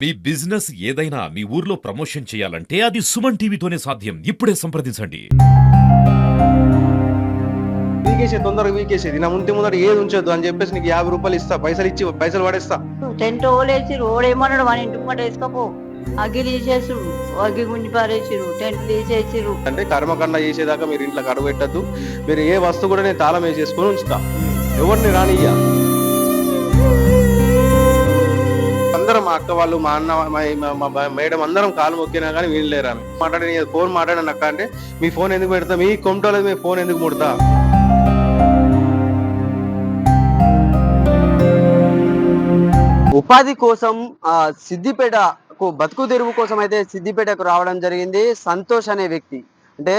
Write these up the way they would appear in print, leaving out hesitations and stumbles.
మీ business ఏదైనా మీ ఊర్లో promotion చేయాలంటే అది సుమన్ టీవీతోనే సాధ్యం. ఇప్పుడే సంప్రదించండి. వీకేసే తొందరగా వీకేసేది నా ముందు ముందర ఏది ఉంచొద్దు అని చెప్పేసి నీకు 50 రూపాయలు ఇస్తా, పైసలు ఇచ్చి పైసలు పడేస్తా. టెంట్ ఓలేసి రోడ్ ఏమన్నాడు మన ఇంటికి మాట వేసుకోపో అగ్గి తీసేసిరు, అగ్గి గుంజి పారేసిరు, టెంట్ తీసేసిరు. అంటే కర్మకండ చేసేదాకా మీరు ఇంట్లో కడుగు పెట్టద్దు. మీరు ఏ వస్తువు కూడా నేను తాళం వేసేసుకొని ఉంచుతా, ఎవరిని రానియ్యా. అందరం మా అక్క వాళ్ళు, మా అన్న, మా మేడం అందరం కాలు మొక్కినా కానీ వీళ్ళలేరా మాట్లాడి ఫోన్ మాట్లాడాను అక్క అంటే మీ ఫోన్ ఎందుకు పెడతా, మీ కొంటోలేదు మీ ఫోన్ ఎందుకు ముడతా. ఉపాధి కోసం సిద్దిపేటకు బతుకు తెరువు కోసం అయితే సిద్దిపేటకు రావడం జరిగింది. సంతోష్ అనే వ్యక్తి అంటే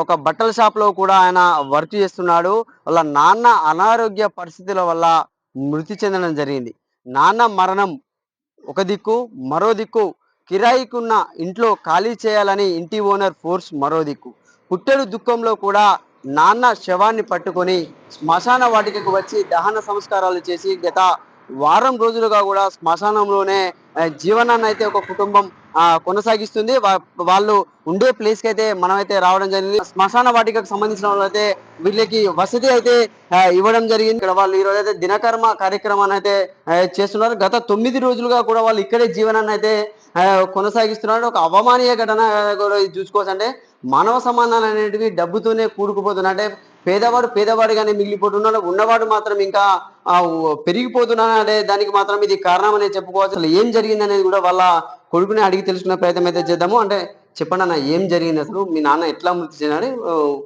ఒక బట్టల షాప్ లో కూడా ఆయన వర్క్ చేస్తున్నాడు. వాళ్ళ నాన్న అనారోగ్య పరిస్థితుల వల్ల మృతి చెందడం జరిగింది. నాన్న మరణం ఒక దిక్కు, మరో దిక్కు కిరాయికున్న ఇంట్లో ఖాళీ చేయాలని ఇంటి ఓనర్ ఫోర్స్ మరో దిక్కు. పుట్టెడు దుఃఖంలో కూడా నాన్న శవాన్ని పట్టుకొని శ్మశాన వాటికకు వచ్చి దహన సంస్కారాలు చేసి గత వారం రోజులుగా కూడా శ్మశానంలోనే జీవనాన్ని అయితే ఒక కుటుంబం కొనసాగిస్తుంది. వాళ్ళు ఉండే ప్లేస్ కి అయితే మనమైతే రావడం జరిగింది. శ్మశాన వాటికకు సంబంధించిన వాళ్ళు అయితే వీళ్ళకి వసతి అయితే ఇవ్వడం జరిగింది. ఇక్కడ వాళ్ళు ఈరోజు అయితే దినకర్మ కార్యక్రమాన్ని అయితే చేస్తున్నారు. గత 9 రోజులుగా కూడా వాళ్ళు ఇక్కడే జీవనాన్ని అయితే కొనసాగిస్తున్నారు. ఒక అవమానీయ ఘటన కూడా చూసుకోవచ్చు. అంటే మానవ సంబంధాలు అనేటివి డబ్బుతోనే కూడుకుపోతున్నాయి. అంటే పేదవాడు పేదవాడిగానే మిగిలిపోతున్నాడు, ఉన్నవాడు మాత్రం ఇంకా పెరిగిపోతున్నాడు. అంటే దానికి మాత్రం ఇది కారణం అనేది చెప్పుకోవచ్చు. అసలు ఏం జరిగింది అనేది కూడా వాళ్ళ కొడుకుని అడిగి తెలుసుకునే ప్రయత్నం అయితే చేద్దాము. అంటే చెప్పండి అన్న, ఏం జరిగింది, అసలు మీ నాన్న ఎట్లా మృతి చెందాడు,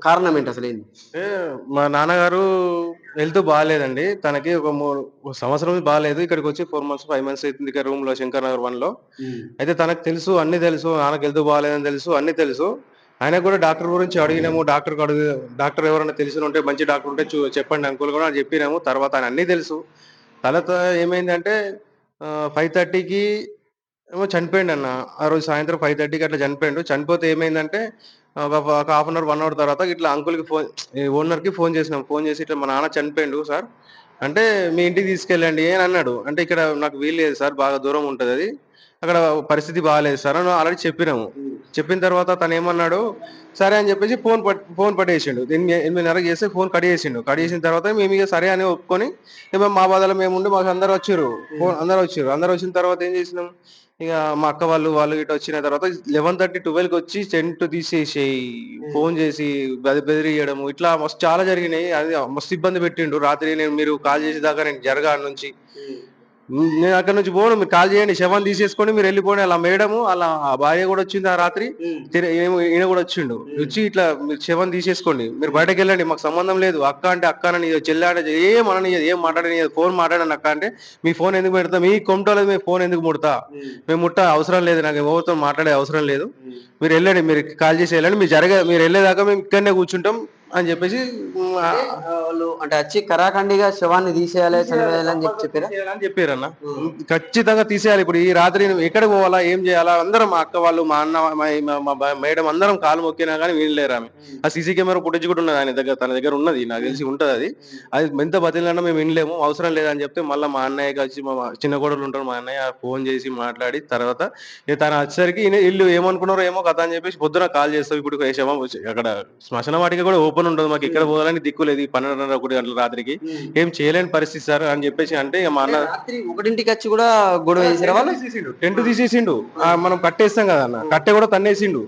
కారణం ఏంటి అసలు ఏంటి? మా నాన్నగారు హెల్త్ బాగాలేదండి. తనకి ఒక సంవత్సరం బాగాలేదు. ఇక్కడికి వచ్చి 4 months 5 months అవుతుంది ఇక్కడ రూమ్ లో, శంకర్ నగర్ 1 లో. అయితే తనకు తెలుసు, అన్ని తెలుసు, నాన్నకి హెల్త్ బాగాలేదని తెలుసు, అన్ని తెలుసు. ఆయన కూడా డాక్టర్ గురించి అడిగినాము. డాక్టర్ ఎవరైనా తెలిసిన ఉంటే, మంచి డాక్టర్ ఉంటే చెప్పండి అంకుల్ కూడా చెప్పినాము. తర్వాత ఆయన అన్ని తెలుసు. తర్వాత ఏమైందంటే 5:30కి ఏమో చనిపోయిండు అన్న. ఆ రోజు సాయంత్రం 5:30కి అట్లా చనిపోయిండు. చనిపోతే ఏమైందంటే ఒక హాఫ్ అన్ అవర్ 1 అవర్ తర్వాత ఇట్లా అంకుల్కి ఓనర్ కి ఫోన్ చేసినాం. ఫోన్ చేసి ఇట్లా మా నాన్న చనిపోయిండు సార్ అంటే, మీ ఇంటికి తీసుకెళ్ళండి అని అన్నాడు. అంటే ఇక్కడ నాకు వీలు లేదు సార్, బాగా దూరం ఉంటది అది, అక్కడ పరిస్థితి బాగాలేదు సార్ అని ఆల్రెడీ చెప్పినాము. చెప్పిన తర్వాత తను ఏమన్నాడు, సరే అని చెప్పేసి ఫోన్ పట్టేసిండు. 8:30 చేస్తే ఫోన్ కట్ చేసిండు. కట్ చేసిన తర్వాత మేము ఇక సరే అని ఒప్పుకొని మా బాధలో మేము ఉండి మాకు అందరు వచ్చారు. అందరు వచ్చిన తర్వాత ఏం చేసినాం, ఇక మా అక్క వాళ్ళు ఇటు వచ్చిన తర్వాత 11:30 12కి వచ్చి టెంట్ తీసేసేయి, ఫోన్ చేసి బెదిరియడము, ఇట్లా మస్తు చాలా జరిగినాయి. అది మస్తు ఇబ్బంది పెట్టిండు. రాత్రి మీరు కాల్ చేసేదాకా నేను జరగా నుంచి నేను అక్కడ నుంచి పోను, మీరు కాల్ చేయండి, శవాన్ని తీసేసుకొని మీరు వెళ్ళిపోండి. అలా మేడము అలా భార్య కూడా వచ్చింది ఆ రాత్రి, ఈయన కూడా వచ్చిండు. వచ్చి ఇట్లా మీరు శవాన్ని తీసేసుకోండి, మీరు బయటకు వెళ్ళండి, మాకు సంబంధం లేదు. అక్క అంటే అక్క అని చెల్లె అంటే ఏం అననియదు, ఏం మాట్లాడనియదు. ఫోన్ మాట్లాడాను అక్క అంటే మీ ఫోన్ ఎందుకు పెడతా, మీ కొంటలేదు, మీ ఫోన్ ఎందుకు ముడతా, మేము ముట్ట అవసరం లేదు, నాకు ఎవరితో మాట్లాడే అవసరం లేదు, మీరు వెళ్ళండి, మీరు కాల్ చేసి వెళ్ళండి, మీరు వెళ్ళేదాకా మేము ఇక్కడనే కూర్చుంటాం అని చెప్పేసి వాళ్ళు అంటే వచ్చి కరాఖండిగా శవాన్ని తీసేయాలి, చనివేయాలని చెప్పారు అన్న. ఖచ్చితంగా తీసేయాలి. ఇప్పుడు ఈ రాత్రి ఎక్కడికి పోవాలా, ఏం చేయాలా, అందరం మా అక్క వాళ్ళు, మా అన్న, మా మేడం అందరం కాలు మొక్కినా కానీ వీళ్ళలేరు. ఆమె ఆ సీసీ కెమెరా ఫుటేజ్ కూడా ఉన్నది ఆయన దగ్గర, తన దగ్గర ఉన్నది, నాకు తెలిసి ఉంటది. అది ఎంత బతిలన్నా మేము వినలేము, అవసరం లేదని చెప్తే మళ్ళీ మా అన్నయ్యకి వచ్చి, మా చిన్న కోడలు ఉంటారు, మా అన్నయ్య ఫోన్ చేసి మాట్లాడి తర్వాత తను వచ్చేసరికి ఇల్లు ఏమనుకున్నారో ఏమో కథ అని చెప్పేసి పొద్దున కాల్ చేస్తాం. ఇప్పుడు అక్కడ శ్మశాన వాటికి కూడా ఓపెన్ ఉండదు, మాకు ఇక్కడ పోవాలని దిక్కు లేదు. 12:30 1 గంటల రాత్రికి ఏం చేయలేని పరిస్థితి సార్ అని చెప్పేసి అంటే, మా అన్న 1ంటికి వచ్చి కూడా గొడవ చేసారు. వాళ్ళు టెంట్ తీసేసిండు. మనం కట్టేస్తాం కదా అన్న, కట్టె కూడా తన్నేసిండు,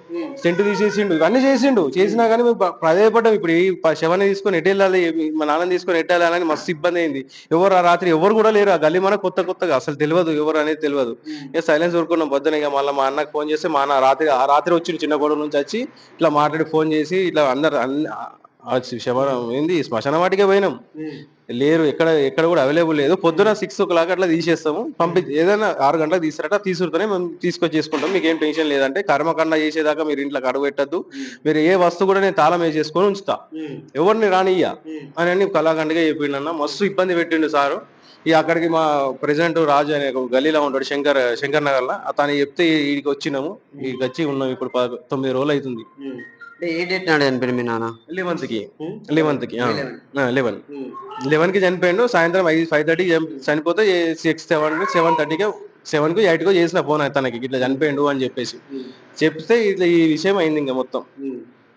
టెంట్ తీసేసిండు, ఇవన్నీ చేసిండు. చేసినా కానీ మేము అదే పడ్డాం. ఇప్పుడు ఈ శవాన్ని తీసుకొని ఎటు వెళ్ళాలి, మా నాన్న తీసుకొని ఎటు వెళ్ళాలని మస్తు ఇబ్బంది అయింది. ఎవరు ఆ రాత్రి ఎవరు కూడా లేరు. ఆ గల్లీ మన కొత్తగా అసలు తెలియదు, ఎవరు అనేది తెలియదు. ఇక సైలెన్స్ ఊరుకున్నాం. పొద్దున ఇక మళ్ళీ మా అన్నకు ఫోన్ చేస్తే, మా అన్న రాత్రి వచ్చిండు, చిన్న గొడవ నుంచి వచ్చి ఇట్లా మాట్లాడి ఫోన్ చేసి ఇట్లా అందరు శవరం ఏంది శ్మశాన వాటికే పోయినాం, లేరు, ఎక్కడ కూడా అవైలబుల్ లేదు. పొద్దున 6 o'clock అట్లా తీసేస్తాము, ఏదైనా 6 గంటలకు తీసారట, తీసుకుంటేనే మేము తీసుకొచ్చేసుకుంటాం, మీకు ఏం టెన్షన్ లేదంటే. కర్మకండ చేసేదాకా మీరు ఇంట్లో అడుగు పెట్టద్దు, మీరు ఏ వస్తువు కూడా నేను తాళం వేసేసుకొని ఉంచుతా, ఎవరిని రానియ్యా అని కళాఖండిగా చెప్పిండన్న. మస్తు ఇబ్బంది పెట్టిండు సారు. ఇక అక్కడికి మా ప్రెసిడెంట్ రాజు అనే గల్లీలో ఉంటాడు, శంకర్ నగర్ లో, అతను చెప్తే ఈడికి వచ్చినాము. ఇక వచ్చి ఉన్నాం. ఇప్పుడు 9 రోజులు అవుతుంది. ఏ డేట్ నాడు చనిపోయింది మీ నాన్న? 11th కి 11కి చనిపోయిండు. సాయంత్రం 5:30కి చనిపోతే 7:30కి 7 కు 8 చేసిన ఫోన్ తనకి ఇట్లా చనిపోయిండు అని చెప్పేసి చెప్తే ఇట్లా ఈ విషయం అయింది. ఇంకా మొత్తం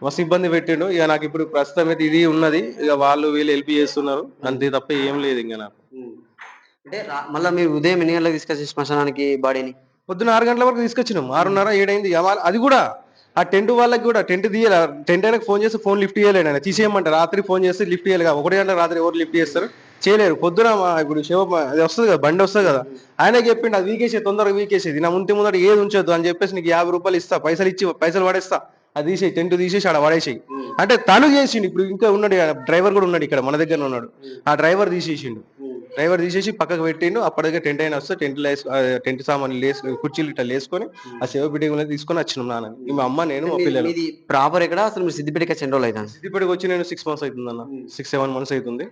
మస్తు ఇబ్బంది పెట్టిండు. ఇక నాకు ఇప్పుడు ప్రస్తుతం అయితే ఇది ఉన్నది. ఇక వాళ్ళు వీళ్ళు హెల్ప్ చేస్తున్నారు, అంతే తప్ప ఏం లేదు ఇంకా నాకు. అంటే మళ్ళీ మీరు ఉదయం ఎన్ని గంటలకు తీసుకొచ్చి శ్మశానానికి బాడీని? పొద్దున్న 6 గంటల వరకు తీసుకొచ్చినాం. 6:30 7 అయింది. అది కూడా ఆ టెంట్ వాళ్ళకి కూడా టెంట్ తీయాలి. టెంట్ అయినా ఫోన్ చేస్తే ఫోన్ లిఫ్ట్ చేయలేడు ఆయన, తీసేయమంటే రాత్రి ఫోన్ చేస్తే లిఫ్ట్ చేయలేదు. 1 గంట రాత్రి ఎవరు లిఫ్ట్ చేస్తారు, చేయలేరు. పొద్దున ఇప్పుడు అది వస్తుంది కదా, బండి వస్తుంది కదా, ఆయన చెప్పిండు అది వీకేసే, తొందరగా వీకేసేది, నా ముందర ఏది ఉంచొద్దు అని చెప్పేసి నీకు 50 రూపాయలు ఇస్తా, పైసలు పడేస్తా, అది తీసేయి, టెంట్ తీసేసి ఆడ పడేసేయి అంటే తను చేసిండు. ఇప్పుడు ఇంకా ఉన్నాడు డ్రైవర్ కూడా ఉన్నాడు ఇక్కడ మన దగ్గర ఉన్నాడు. ఆ డ్రైవర్ తీసేసి పక్కకు పెట్టిండు. అప్పటికే టెంట్ అయినా వస్తే టెంట్ సామాన్లు లేసు, కుర్చీలు ఇట్లా లేసుకొని ఆ సేవ బిడ్డ తీసుకొని వచ్చినాం నాన్న, మా అమ్మ, నేను, మా పిల్లలు. ఇది ప్రాపర్ ఎక్కడ అసలు? మీరు సిద్దిపేటకి ఎన్ని రోజులు అవుతుంది? సిద్దిపేటకి వచ్చి నేను 6 months అవుతుంది అన్న, 6-7 months అవుతుంది.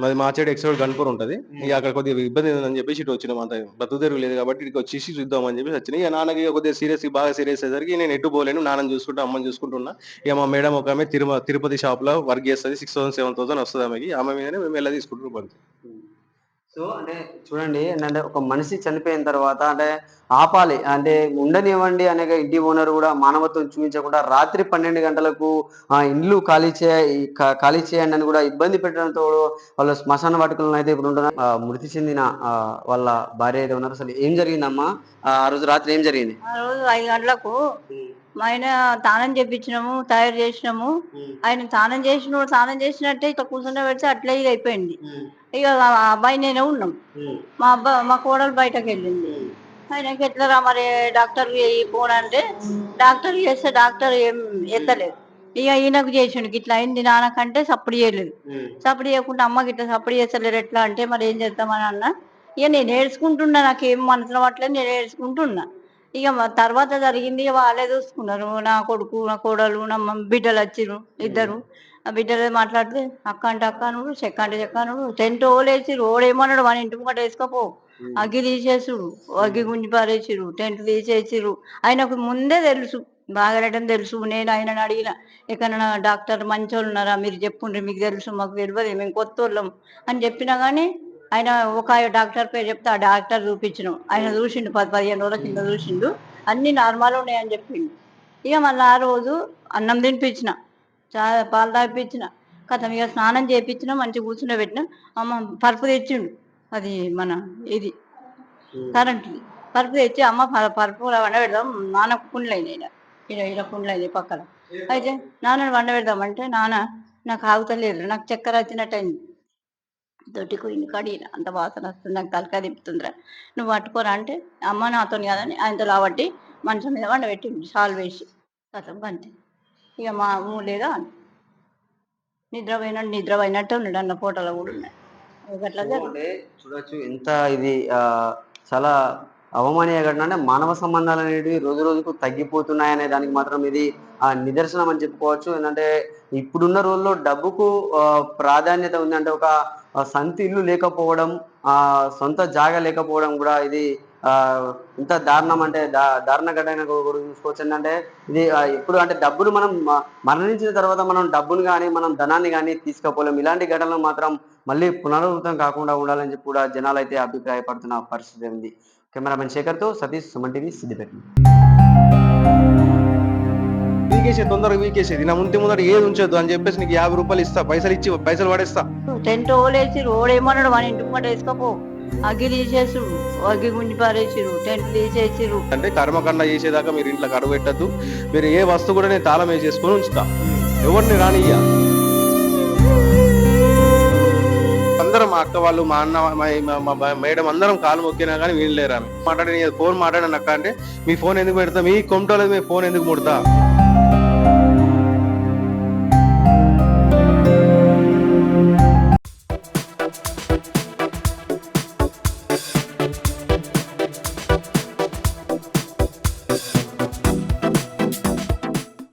మాది మార్చేడు ఎక్సైడ్ గన్పూర్ ఉంటుంది. ఇక అక్కడ కొద్దిగా ఇబ్బంది ఉందని చెప్పేసి ఇటు వచ్చినాం. అంత బతుకుదెరుగు లేదు కాబట్టి ఇక్కడికి వచ్చేసి చూద్దామని చెప్పేసి వచ్చినాయి. ఇక నాన్నకి కొద్దిగా బాగా సీరియస్ అయ్యేసరికి నేను ఎటు పోలేను, నాన్నని చూసుకుంటూ అమ్మని చూసుకుంటున్నా. ఇక మా మేడం ఒక ఆమె తిరుపతి షాప్ లో వర్క్ చేస్తుంది, 6,000-7,000 వస్తుంది ఆమెకి. ఆమె మీదనే మేము ఎలా తీసుకుంటున్నాం. సో అంటే చూడండి, ఏంటంటే ఒక మనిషి చనిపోయిన తర్వాత అంటే ఆపాలి, అంటే ఉండనివ్వండి అనే ఇంటి ఓనర్ కూడా మానవత్వం చూపించకుండా రాత్రి 12 గంటలకు ఇండ్లు ఖాళీ చేయండి అని కూడా ఇబ్బంది పెట్టడంతో వాళ్ళు శ్మశాన వాటికలను అయితే ఇప్పుడు ఉంటున్నారు. మృతి చెందిన వాళ్ళ భార్య అయితే ఉన్నారు. అసలు ఏం జరిగిందమ్మా ఆ రోజు రాత్రి, ఏం జరిగింది? ఆ రోజు 5 గంటలకు మా ఆయన తానం చేపించినాము, తయారు చేసినాము. ఆయన తానం చేసినట్టే ఇట్లా కూర్చుంటే పెడితే అట్లా ఇది అయిపోయింది. ఇక ఆ అబ్బాయి నేనే ఉన్నాం. మా కోడలు బయటకు వెళ్ళింది. ఆయనకి ఎట్లా మరి డాక్టర్ ఫోన్ అంటే డాక్టర్ చేస్తే డాక్టర్ ఏం ఎత్తలేదు. ఇక ఈయనకు చేసిండు, ఇట్లా అయింది నాన్నకంటే సప్పుడు చేయలేదు. సప్పుడు చేయకుండా అమ్మకి ఇట్లా సప్పుడు చేస్తలేరు ఎట్లా అంటే మరి ఏం చేద్దామని అన్నా. ఇక నేను ఏడ్చుకుంటున్నా, నాకేం మనసులో పట్టలేదు, నేను ఏడ్చుకుంటున్నా. ఇక తర్వాత జరిగింది, ఇక వాళ్ళే చూసుకున్నారు. నా కొడుకు, నా కోడలు, నా బిడ్డలు వచ్చిర్రు ఇద్దరు. ఆ బిడ్డలు మాట్లాడితే అక్క అంటే అక్క అనుడు, చెక్క అంటే చెక్క అనుడు. టెంట్ ఓలేసిరు, ఓడేమన్నాడు మన ఇంటి ముంగట వేసుకోపో, అగ్గి తీసేసుడు, అగ్గి గుంజి పారేసిరు, టెంట్ తీసేసిరు. ఆయనకు ముందే తెలుసు, బాగాలేటని తెలుసు. నేను ఆయనను అడిగిన, ఎక్కడన్నా డాక్టర్ మంచోళ్ళు ఉన్నారా మీరు చెప్పుండ్రి, మీకు తెలుసు, మాకు తెలియదు, మేము కొత్త వాళ్ళం అని చెప్పినా కానీ ఆయన ఒక డాక్టర్ పేరు చెప్తే ఆ డాక్టర్ చూపించినాం. ఆయన చూసిండు, 10-15 రోజుల కింద చూసిండు, అన్ని నార్మల్ ఉన్నాయని చెప్పిండు. ఇక మళ్ళీ ఆ రోజు అన్నం తినిపించిన, పాలు తాగిపించిన, కథం ఇక స్నానం చేయించిన, మంచిగా కూర్చుండే పెట్టిన. అమ్మ పరుపు తెచ్చిండు, అది మన ఇది కరెంట్ది పరుపు తెచ్చి, అమ్మ పరుపు వండ పెడదాం, నాన్నకు పుండ్లైనాయి, ఇలా పుండ్లైనాయి పక్కన. అయితే నాన్నని వండ పెడదామంటే నాన్న నాకు ఆగుతలేదు, నాకు చక్కెర వచ్చినట్టు అయింది, తొట్టి కొయ్యింది కడిగిన, అంత వాసన వస్తుంది, నాకు తలకాయ తిప్పుతుందిరా, నువ్వు పట్టుకోరా అంటే అమ్మ నాతో కాదని ఆయనతో లాబట్టి మంచం మీద వండబెట్టింది, సాల్వ్ వేసి కథం అంతే. ఇక మా లేదా నిద్రపోయినట్టు ఉన్నాడు, అన్న ఫోటోలో కూడా ఉన్నాయి. అట్లా చూడొచ్చు ఎంత ఇది చాలా అవమానీయ ఘటన. అంటే మానవ సంబంధాలు అనేవి రోజు రోజుకు తగ్గిపోతున్నాయనే దానికి మాత్రం ఇది నిదర్శనం అని చెప్పుకోవచ్చు. ఏంటంటే ఇప్పుడున్న రోజుల్లో డబ్బుకు ప్రాధాన్యత ఉంది. అంటే ఒక సొంత ఇల్లు లేకపోవడం, సొంత జాగా లేకపోవడం కూడా ఇది ఇంత దారుణం, అంటే దారుణ ఘటన కూడా చూసుకోవచ్చు. ఏంటంటే ఇది ఇప్పుడు అంటే డబ్బును మనం మరణించిన తర్వాత మనం డబ్బును కానీ మనం ధనాన్ని కానీ తీసుకపోలేం. ఇలాంటి ఘటనలు మాత్రం మళ్ళీ పునరావృతం కాకుండా ఉండాలని చెప్పి కూడా జనాలు అయితే అభిప్రాయపడుతున్న పరిస్థితి ఉంది. కెమెరామెన్ శేఖర్తో సతీష్, సుమన్ టీవీ, సిద్దిపేట. తొందరగా వీకేసేది, నా ముందర ఏది ఉంచొద్దు అని చెప్పేసి నీకు 50 రూపాయలు ఇస్తా, పైసలు పడేస్తా. టెంట్ ఓలేసిరు, ఓడేమన్నాడు మన ఇంటి ముంగట వేసుకోపో, అగ్గి తీసేసుడు, అగ్గి గుంజి పారేసిరు, టెంట్ తీసేసిరు. అంటే కర్మకాండ చేసేదాకా మీరు ఇంట్లో కడుగు పెట్టద్దు, మీరు ఏ వస్తువు కూడా నేను తాళం వేసేసుకొని ఉంచుతా, ఎవరిని రానియ్యా. అందరం మా అక్క వాళ్ళు, మా అన్న, మా మేడం అందరం కాలు మొక్కినా కానీ వీళ్ళు లేరా. ఫోన్ మాట్లాడాను అక్క అంటే మీ ఫోన్ ఎందుకు పెడతా, మీ కొంటోలేదు, మీ ఫోన్ ఎందుకు ముడతా.